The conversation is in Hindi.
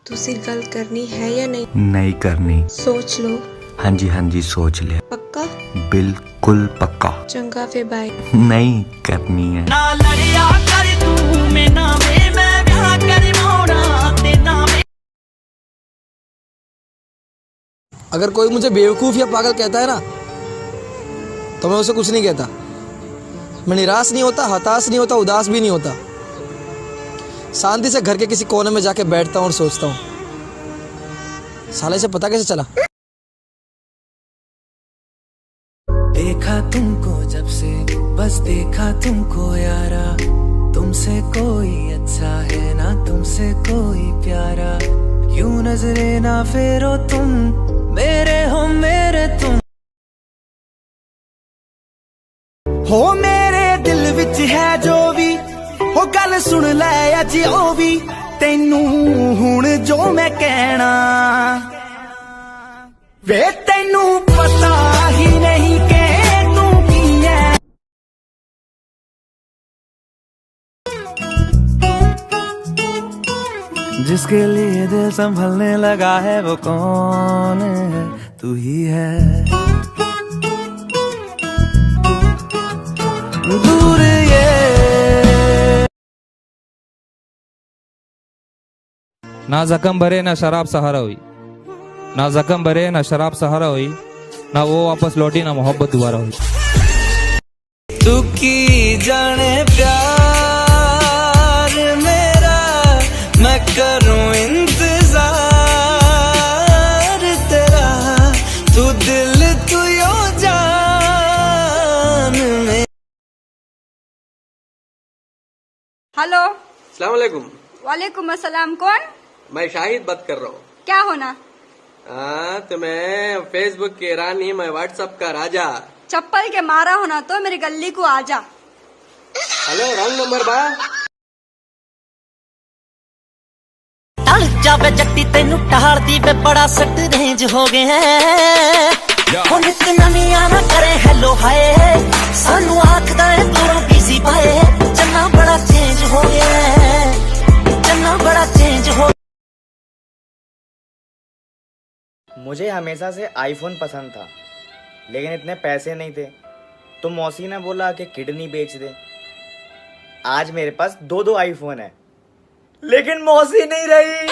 तुसी गल करनी है या नहीं? नहीं करनी। सोच लो। हाँ जी सोच लिया। पक्का? बिल्कुल पक्का। चंगा फिर बाय। नहीं करनी है। ना लड़िया कर तू मैं ना मैं ब्याह कर मोड़ा ते ना। अगर कोई मुझे बेवकूफ़ या पागल कहता है ना, तो मैं उसे कुछ नहीं कहता। मैं निराश नहीं होता, हताश नहीं होता, उदास भी नहीं होता। शांति से घर के किसी कोने में जाके बैठता हूँ और सोचता हूँ, साले से पता कैसे चला। देखा तुमको जब से, बस देखा तुमको यारा, तुमसे कोई अच्छा है ना तुमसे कोई प्यारा। यूं नजरे ना फेरो तुम, मेरे हो मेरे तुम हो। मेरे दिल विच है जो भी वो गल सुन ले अज ओ भी, तेनू हुण जो मैं कहना वे तेनू पता ही नहीं के तू की है। जिसके लिए दिल संभलने लगा है वो कौन है? तू ही है। दूर ये ना जख्म भरे ना शराब सहारा हुई, ना जख्म भरे ना शराब सहारा हुई, ना वो वापस लौटी ना मोहब्बत दोबारा हुई। तू की जाने प्यार मेरा, मैं करूं इंतजार तेरा, तू दिल तू यो जान में। हेलो। अस्सलाम वालेकुम। वालेकुम अस्सलाम। कौन? मैं शाहिद बात कर रहा हूँ। क्या होना? तो मैं फेसबुक की रानी, मैं व्हाट्सएप का राजा। चप्पल के मारा होना तो मेरी गली को आजा। हेलो, रॉन्ग नंबर बा। टल जावे जट्टी तेनू टहाल दी वे बड़ा सट रेंज हो गए हैं। हुण इतना नहीं आना करे हेलो हाय, सानू आखदा है दूरों बिजी पाए। चन्ना बड़ा चेंज हो गया है, चन्ना बड़ा चेंज हो। मुझे हमेशा से आईफोन पसंद था, लेकिन इतने पैसे नहीं थे, तो मौसी ने बोला कि किडनी बेच दे। आज मेरे पास दो आईफोन है, लेकिन मौसी नहीं रही।